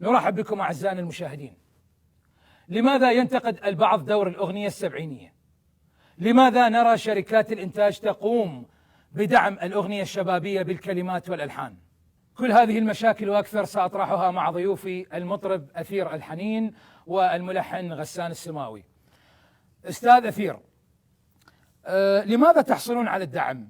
نرحب بكم أعزائنا المشاهدين. لماذا ينتقد البعض دور الأغنية السبعينية؟ لماذا نرى شركات الإنتاج تقوم بدعم الأغنية الشبابية بالكلمات والألحان؟ كل هذه المشاكل وأكثر سأطرحها مع ضيوفي المطرب أثير الحنين والملحن غسان السماوي. أستاذ أثير، لماذا تحصلون على الدعم؟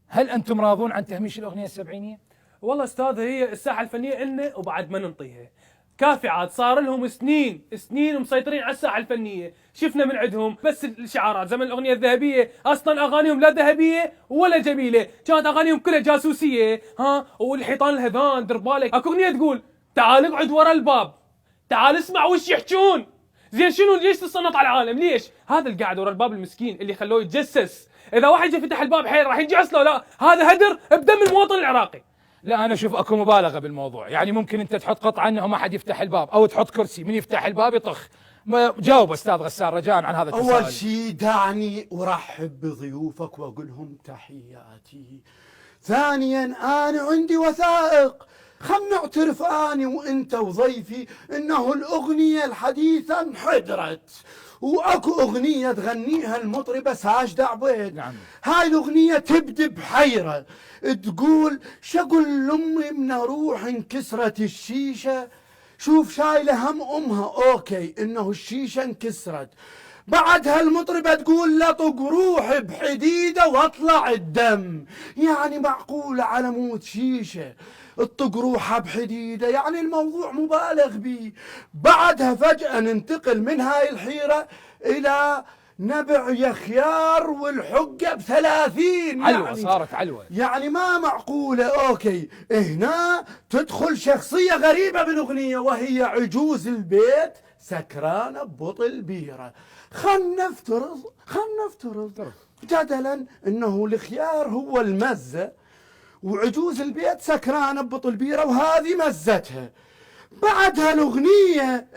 هل أنتم راضون عن تهميش الأغنية السبعينية؟ والله استاذ، هي الساحه الفنيه إلنا وبعد ما ننطيها كافي. عاد صار لهم سنين مسيطرين على الساحه الفنيه. شفنا من عندهم بس الشعارات. زمن الاغنيه الذهبيه اصلا اغانيهم لا ذهبيه ولا جميله، كانت اغانيهم كلها جاسوسيه. والحيطان الهذان دير بالك. اكو اغنيه تقول تعال اقعد ورا الباب، تعال اسمع وش يحجون. زين شنو؟ ليش تتصنط على العالم؟ ليش؟ هذا اللي قاعد ورا الباب المسكين اللي خلوه يتجسس. اذا واحد جاء فتح الباب حيل راح يجي عسله. لا، هذا هدر بدم المواطن العراقي. لا، أنا أشوف أكو مبالغة بالموضوع. يعني ممكن أنت تحط قطعة أنه ما حد يفتح الباب، أو تحط كرسي من يفتح الباب يطخ. جاوب أستاذ غسان رجاء عن هذا التساؤل. أول شيء دعني أرحب بضيوفك وأقول لهم تحياتي. ثانيا أنا عندي وثائق، خلنا نعترف أنا وأنت وضيفي إنه الأغنية الحديثة انحدرت، واكو اغنيه تغنيها المطربه ساجدة عبيد. نعم. هاي الاغنيه تبدي بحيره، تقول شقول لامي من اروح انكسرت الشيشه، شوف شايله هم امها. اوكي انه الشيشه انكسرت. بعدها المطربة تقول لطق روحي بحديدة واطلع الدم. يعني معقولة على مود شيشة الطق روحها بحديدة؟ يعني الموضوع مبالغ به. بعدها فجأة ننتقل من هاي الحيرة إلى نبع يا خيار والحقة ب30. علوة، يعني صارت علوة. يعني ما معقولة. أوكي هنا تدخل شخصية غريبة بالأغنية وهي عجوز البيت سكرانة ببطل بيرة. خلنا نفترض جدلا انه الخيار هو المزة وعجوز البيت سكرانة ببطل بيرة وهذه مزتها. بعدها الأغنية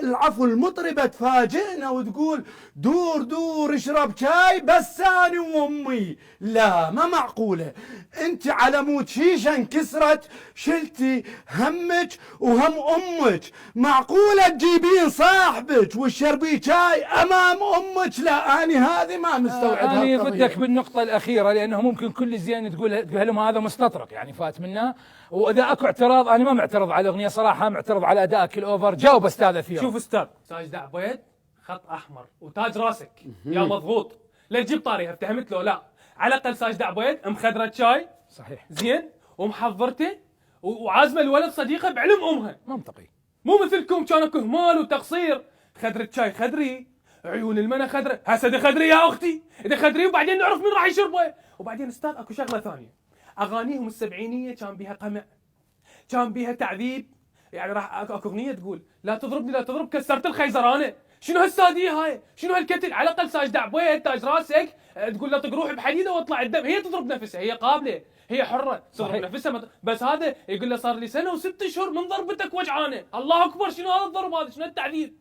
العفو المطربة تفاجئنا وتقول دور دور اشرب شاي بس أنا وأمي. لا، ما معقولة. أنت على مود شيشة انكسرت شلتي همك وهم أمك، معقولة تجيبين صاحبك وتشربي شاي أمام أمك؟ لا، أنا هذه ما مستوعبها. أنا ضدك بالنقطة الأخيرة، لأنه ممكن كل زين تقول لهم هذا مستطرق، يعني فات منا. وإذا أكو اعتراض أنا ما معترض على الأغنية صراحة، معترض على أدائك الأوفر. جاوب أستاذ أثير. شوف استاذ، ساجدة عبيد خط احمر وتاج راسك يا مضغوط. لا تجيب طاريها، افتهمت له؟ لا، على الاقل ساجدة عبيد مخدرة شاي صحيح زين ومحضرته وعازمه الولد صديقه بعلم امها. منطقي. مو مثلكم كان اكو اهمال وتقصير. خدرة شاي خدري، عيون المنا خدرة، هسه خدري يا اختي، اذا خدري وبعدين نعرف مين راح يشربه. وبعدين استاذ اكو شغله ثانيه، اغانيهم السبعينيه كان بيها قمع، كان بيها تعذيب. يعني راح اكو اغنيه تقول لا تضربني لا تضرب كسرت الخيزرانه. شنو هالساديه هاي؟ شنو هالكتل؟ على الاقل ساجدة عبيد تاج راسك تقول لا تروح بحديده واطلع الدم. هي تضرب نفسها، هي قابله، هي حره تضرب نفسها. بس هذا يقول له صار لي سنه و6 اشهر من ضربتك وجعانه. الله اكبر، شنو هذا الضرب هذا؟ شنو التعذيب؟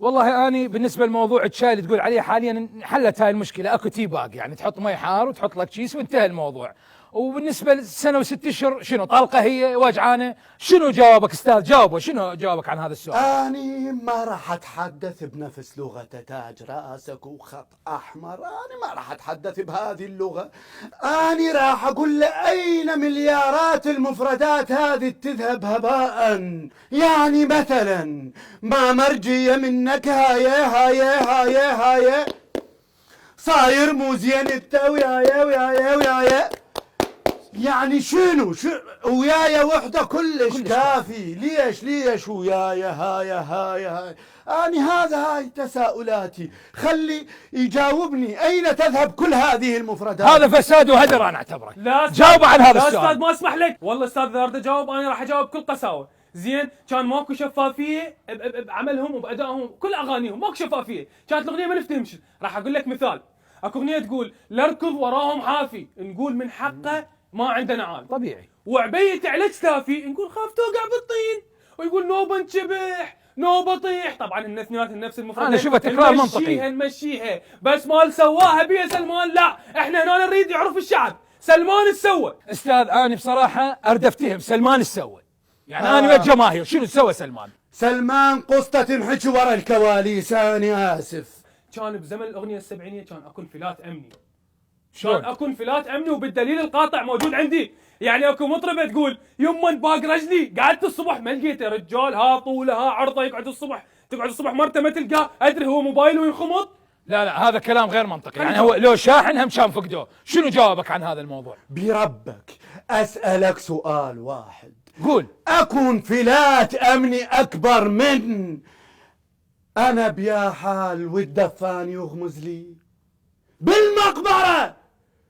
والله أنا بالنسبة لموضوع الشاي اللي تقول عليه حاليا حلت هاي المشكلة. أكو تي باق، يعني تحط مي حار وتحط لك كيس وانتهى الموضوع. وبالنسبة لسنة و6 اشهر شنو طلقة هي وجعانة؟ شنو جوابك استاذ؟ جاوبه، شنو جوابك عن هذا السؤال؟ أنا ما راح أتحدث بنفس لغة تاج راسك وخط أحمر. أنا ما راح أتحدث بهذه اللغة. أنا راح أقول له أين مليارات المفردات هذه تذهب هباء؟ يعني مثلا ما مرجية منك هاي صاير مو زين انت ويايا. يعني شنو ويايا وحده كلش كافي. ليش ويايا هاي؟ أنا هاي تساؤلاتي. خلي يجاوبني أين تذهب كل هذه المفردات؟ هذا فساد وهدر أنا أعتبره. لا جاوب عن هذا السؤال. لا استاذ ما اسمح لك. والله استاذ اذا اريد اجاوب انا راح اجاوب بكل قساوه. زين كان ماكو شفافيه بعملهم وبادائهم، كل اغانيهم ماكو شفافيه، كانت الاغنيه ما نفتهمش. راح اقول لك مثال، اكو اغنيه تقول لاركض وراهم حافي، نقول من حقه ما عندنا عال طبيعي. وعبيت على كتافي، نقول خاف توقع بالطين. ويقول نوبه انشبح نوبه طيح. طبعا الاثنين نفس المفردين. انا اشوفها تكرار منطقي. نمشيها بس مال سواها بيا سلمان. لا، احنا هنا نريد يعرف الشعب سلمان السوى. استاذ انا بصراحه اريد افتهم سلمان السوى. يعني انا ويا الجماهير شنو سوى سلمان؟ سلمان قصة تنحكي ورا الكواليس، انا اسف. كان بزمن الاغنيه السبعينيه كان اكو انفلات امني. شلون؟ كان اكو انفلات امني وبالدليل القاطع موجود عندي. يعني اكو مطربه تقول يما باق رجلي قعدت الصبح ما لقيته رجال، ها طوله ها عرضه، يقعد الصبح مرته ما تلقاه، ادري هو موبايله ينخمط. لا هذا كلام غير منطقي. يعني هو لو شاحن هم كان فقدوه. شنو جوابك عن هذا الموضوع؟ بربك اسألك سؤال واحد، قول. اكو انفلات امني اكبر من انا بيا حال والدفان يغمز لي بالمقبرة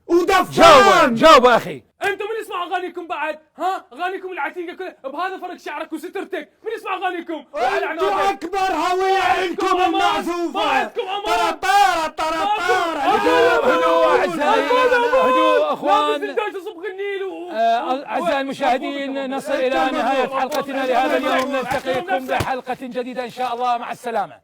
ودفان؟ جاوب يا اخي. انتم من يسمع اغانيكم بعد؟ ها اغانيكم العتيقه كلها بهذا فرق شعرك وسترتك، من يسمع اغانيكم؟ انتو اكبر هوية عندكم المعزوفة. عندكم امان. طرطارة هدوء اعزائي، هدوء اخوان. تصب النيل اعزائي المشاهدين، نصل الى نهاية حلقتنا لهذا اليوم، نلتقيكم بحلقة جديدة ان شاء الله، مع السلامة.